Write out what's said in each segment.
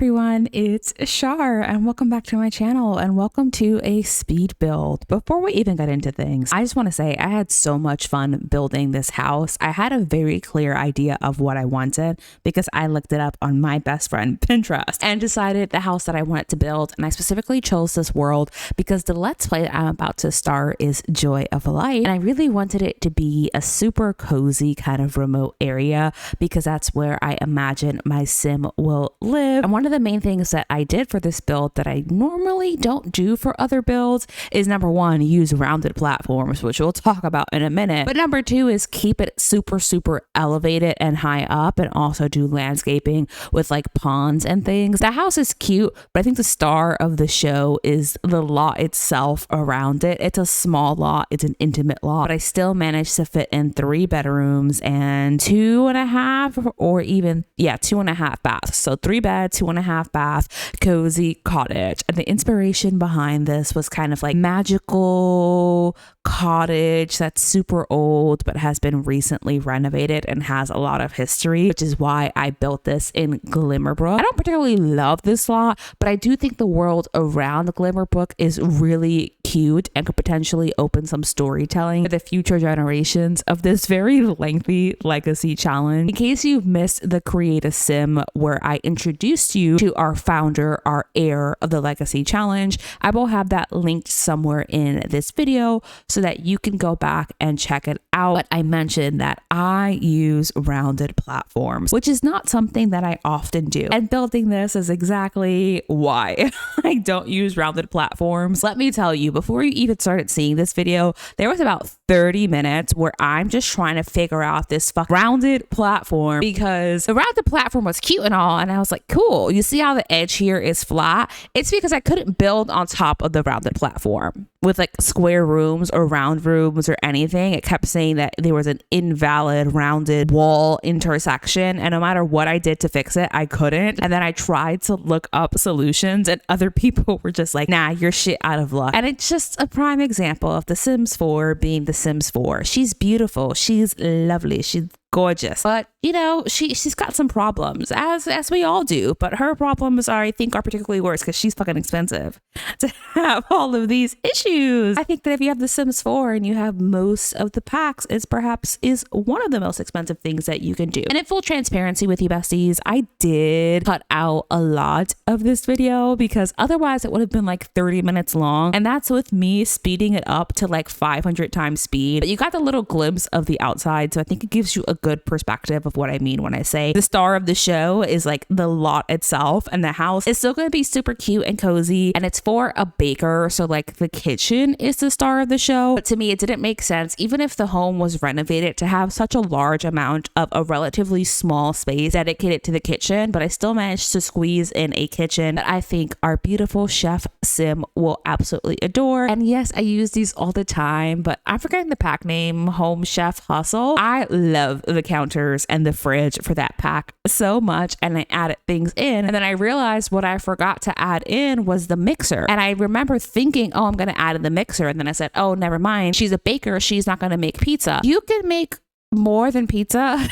everyone, it's Shar and welcome back to my channel and welcome to a speed build. Before we even get into things, I just want to say I had so much fun building this house. I had a very clear idea of what I wanted because I looked it up on my best friend Pinterest and decided the house that I wanted to build, and I specifically chose this world because the Let's Play that I'm about to start is Joy of Light, and I really wanted it to be a super cozy kind of remote area because that's where I imagine my sim will live. And one of the main things that I did for this build that I normally don't do for other builds is number one, use rounded platforms, which we'll talk about in a minute. But number two is keep it super elevated and high up, and also do landscaping with like ponds and things. The house is cute, but I think the star of the show is the lot itself around it. It's a small lot, it's an intimate lot, but I still managed to fit in 3 bedrooms and 2.5 or even 2.5 baths. So 3 beds, 2.5 bath, cozy cottage. And the inspiration behind this was kind of like magical cottage that's super old but has been recently renovated and has a lot of history, which is why I built this in Glimmerbrook. I don't particularly love this lot, but I do think the world around Glimmerbrook is really cute and could potentially open some storytelling for the future generations of this very lengthy legacy challenge. In case you've missed the Create a Sim where I introduced you to our founder, our heir of the legacy challenge, I will have that linked somewhere in this video so that you can go back and check it out. But I mentioned that I use rounded platforms, which is not something that I often do. And building this is exactly why I don't use rounded platforms. Let me tell you, before you even started seeing this video, there was about 30 minutes where I'm just trying to figure out this rounded platform because the rounded platform was cute and all. And I was like, cool. You see how the edge here is flat? It's because I couldn't build on top of the rounded platform with like square rooms or round rooms or anything. It kept saying that there was an invalid rounded wall intersection, and no matter what I did to fix it, I couldn't. And then I tried to look up solutions and other people were just like, nah, you're shit out of luck. And it's just a prime example of The Sims 4 being The Sims 4. She's beautiful, she's lovely, she's gorgeous, but you know, she's got some problems, as we all do, but her problems I think are particularly worse because she's fucking expensive to have all of these issues. I think that if you have The Sims 4 and you have most of the packs, it's perhaps is one of the most expensive things that you can do. And in full transparency with you besties, I did cut out a lot of this video because otherwise it would have been like 30 minutes long, and that's with me speeding it up to like 500 times speed. But you got the little glimpse of the outside, so I think it gives you a good perspective of what I mean when I say the star of the show is like the lot itself, and the house is still going to be super cute and cozy, and it's for a baker, so like the kitchen is the star of the show. But to me, it didn't make sense, even if the home was renovated, to have such a large amount of a relatively small space dedicated to the kitchen. But I still managed to squeeze in a kitchen that I think our beautiful chef sim will absolutely adore. And yes, I use these all the time, but I'm forgetting the pack name, Home Chef Hustle. I love the counters and the fridge for that pack so much, and I added things in, and then I realized what I forgot to add in was the mixer. And I remember thinking, oh, I'm going to add in the mixer, and then I said, oh, never mind, she's a baker, she's not going to make pizza. You can make more than pizza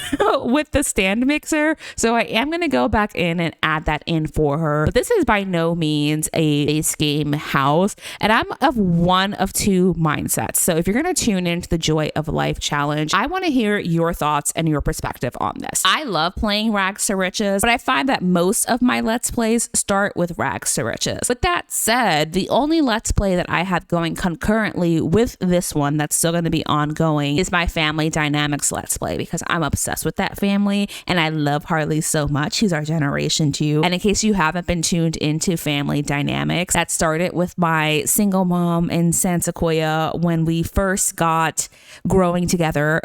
with the stand mixer, so I am going to go back in and add that in for her. But this is by no means a base game house, and I'm of one of two mindsets. So if you're going to tune into the Joy of Life challenge, I want to hear your thoughts and your perspective on this. I love playing rags to riches, but I find that most of my Let's Plays start with rags to riches. With that said, the only Let's Play that I have going concurrently with this one that's still going to be ongoing is my Family Dynamics Let's Play, because I'm obsessed with that family and I love Harley so much. She's our generation too. And in case you haven't been tuned into Family Dynamics, that started with my single mom in San Sequoia when we first got growing together.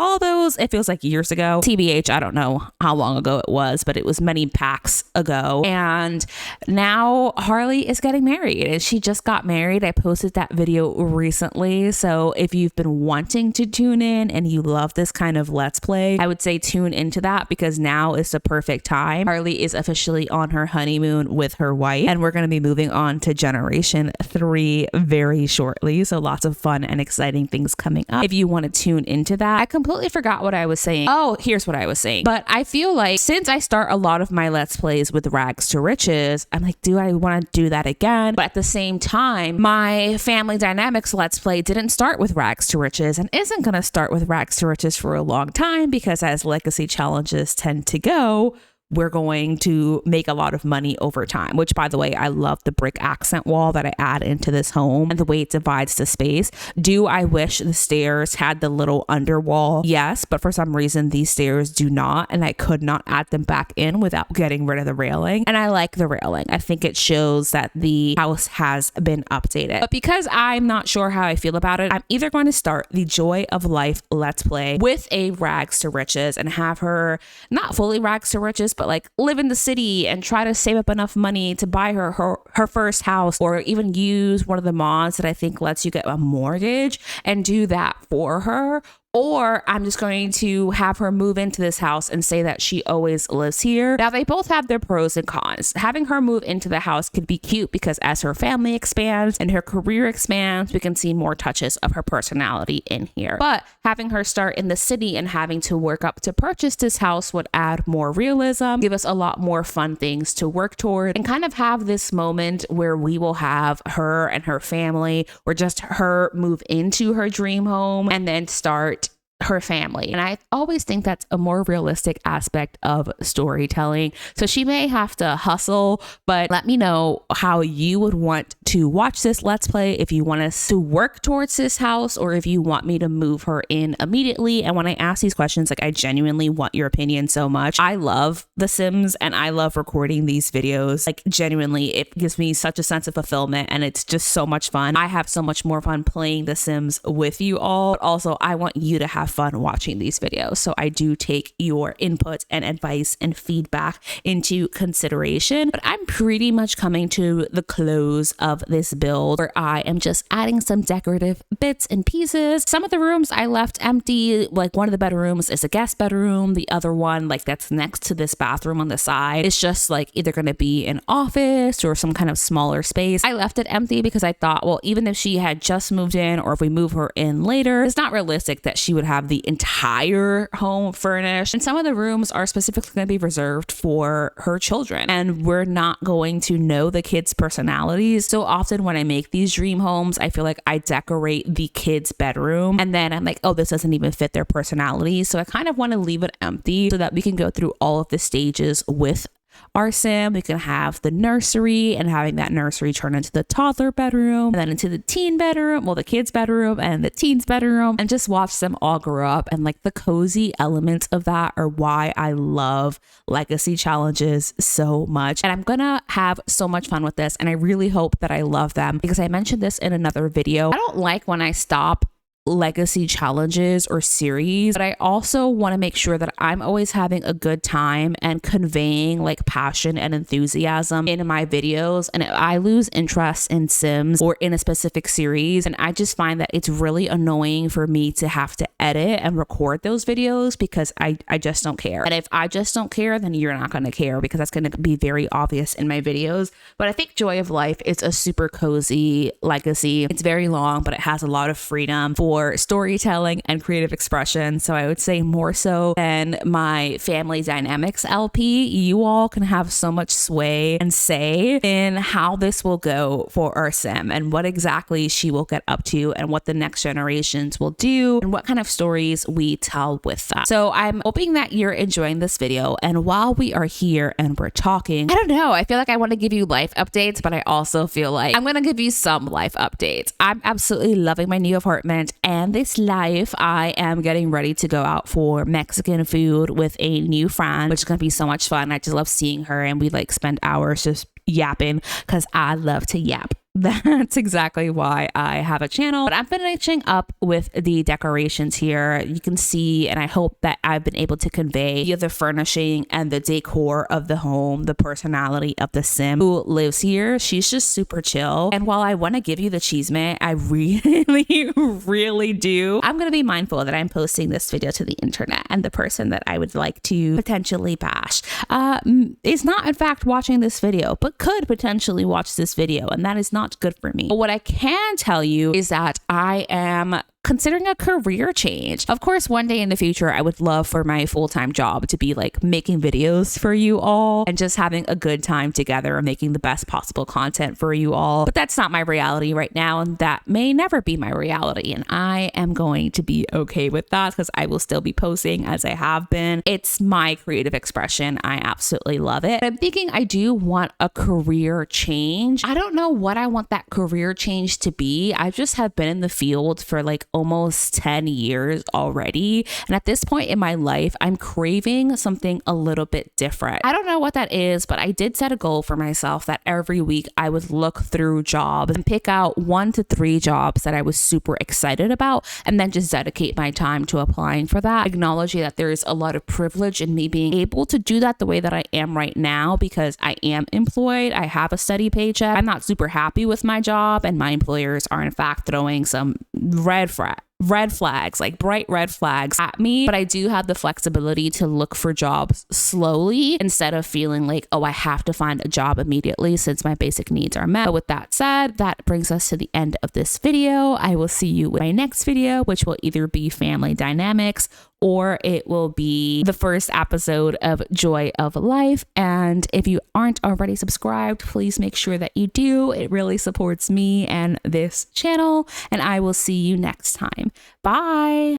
All those, it feels like years ago. TBH, I don't know how long ago it was, but it was many packs ago. And now Harley is getting married, and she just got married. I posted that video recently. So if you've been wanting to tune in and you love this kind of Let's Play, I would say tune into that, because now is the perfect time. Harley is officially on her honeymoon with her wife, and we're going to be moving on to Generation 3 very shortly. So lots of fun and exciting things coming up if you want to tune into that. I completely completely forgot what I was saying. Oh, here's what I was saying. But I feel like since I start a lot of my Let's Plays with rags to riches, I'm like, do I want to do that again? But at the same time, my family dynamics Let's Play didn't start with rags to riches and isn't going to start with rags to riches for a long time, because as legacy challenges tend to go, we're going to make a lot of money over time, which, by the way, I love the brick accent wall that I add into this home and the way it divides the space. Do I wish the stairs had the little underwall? Yes, but for some reason these stairs do not, and I could not add them back in without getting rid of the railing. And I like the railing. I think it shows that the house has been updated. But because I'm not sure how I feel about it, I'm either going to start the Joy of Life Let's Play with a rags to riches and have her not fully rags to riches, but like live in the city and try to save up enough money to buy her first house, or even use one of the mods that I think lets you get a mortgage and do that for her. Or I'm just going to have her move into this house and say that she always lives here. Now, they both have their pros and cons. Having her move into the house could be cute because as her family expands and her career expands, we can see more touches of her personality in here. But having her start in the city and having to work up to purchase this house would add more realism, give us a lot more fun things to work toward, and kind of have this moment where we will have her and her family, or just her move into her dream home and then start her family. And I always think that's a more realistic aspect of storytelling. So she may have to hustle, but let me know how you would want to watch this Let's Play, if you want us to work towards this house or if you want me to move her in immediately. And when I ask these questions, like, I genuinely want your opinion so much. I love The Sims and I love recording these videos. Like, genuinely, it gives me such a sense of fulfillment and it's just so much fun. I have so much more fun playing The Sims with you all, but also I want you to have fun watching these videos. So I do take your input and advice and feedback into consideration. But I'm pretty much coming to the close of this build where I am just adding some decorative bits and pieces. Some of the rooms I left empty, like one of the bedrooms is a guest bedroom. The other one, like that's next to this bathroom on the side, is just like either going to be an office or some kind of smaller space. I left it empty because I thought, well, even if she had just moved in or if we move her in later, it's not realistic that she would have the entire home furnished. And some of the rooms are specifically going to be reserved for her children. And we're not going to know the kids' personalities. So often when I make these dream homes, I feel like I decorate the kids' bedroom and then I'm like, oh, this doesn't even fit their personality. So I kind of want to leave it empty so that we can go through all of the stages with our sim. We can have the nursery and having that nursery turn into the toddler bedroom and then into the teen bedroom, well, the kids bedroom and the teens bedroom, and just watch them all grow up. And like the cozy elements of that are why I love legacy challenges so much. And I'm gonna have so much fun with this. And I really hope that I love them, because I mentioned this in another video. I don't like when I stop legacy challenges or series, but I also want to make sure that I'm always having a good time and conveying like passion and enthusiasm in my videos. And if I lose interest in Sims or in a specific series, and I just find that it's really annoying for me to have to edit and record those videos because I just don't care. And if I just don't care, then you're not going to care, because that's going to be very obvious in my videos. But I think Joy of Life is a super cozy legacy. It's very long, but it has a lot of freedom for storytelling and creative expression. So I would say more so than my family dynamics LP, you all can have so much sway and say in how this will go for our sim and what exactly she will get up to and what the next generations will do and what kind of stories we tell with that. So I'm hoping that you're enjoying this video. And while we are here and we're talking, I don't know, I feel like I want to give you life updates, but I also feel like I'm going to give you some life updates. I'm absolutely loving my new apartment and this life. I am getting ready to go out for Mexican food with a new friend, which is going to be so much fun. I just love seeing her and we like spend hours just yapping because I love to yap. That's exactly why I have a channel. But I'm finishing up with the decorations here. You can see, and I hope that I've been able to convey the furnishing and the decor of the home, the personality of the sim who lives here. She's just super chill. And while I want to give you the cheesemate, I really do, I'm going to be mindful that I'm posting this video to the internet, and the person that I would like to potentially bash is not in fact watching this video, but could potentially watch this video. And that is not good for me. But what I can tell you is that I am considering a career change. Of course, one day in the future, I would love for my full-time job to be like making videos for you all and just having a good time together and making the best possible content for you all. But that's not my reality right now, and that may never be my reality. And I am going to be okay with that because I will still be posting as I have been. It's my creative expression. I absolutely love it. I'm thinking I do want a career change. I don't know what I want that career change to be. I just have been in the field for like almost 10 years already. And at this point in my life, I'm craving something a little bit different. I don't know what that is, but I did set a goal for myself that every week I would look through jobs and pick out 1 to 3 jobs that I was super excited about and then just dedicate my time to applying for that, acknowledging that there is a lot of privilege in me being able to do that the way that I am right now because I am employed. I have a steady paycheck. I'm not super happy with my job, and my employers are in fact throwing some red flags, like bright red flags at me, but I do have the flexibility to look for jobs slowly instead of feeling like, oh, I have to find a job immediately since my basic needs are met. But with that said, that brings us to the end of this video. I will see you in my next video, which will either be family dynamics or it will be the first episode of Joy of Life. And if you aren't already subscribed, please make sure that you do. It really supports me and this channel, and I will see you next time. Bye.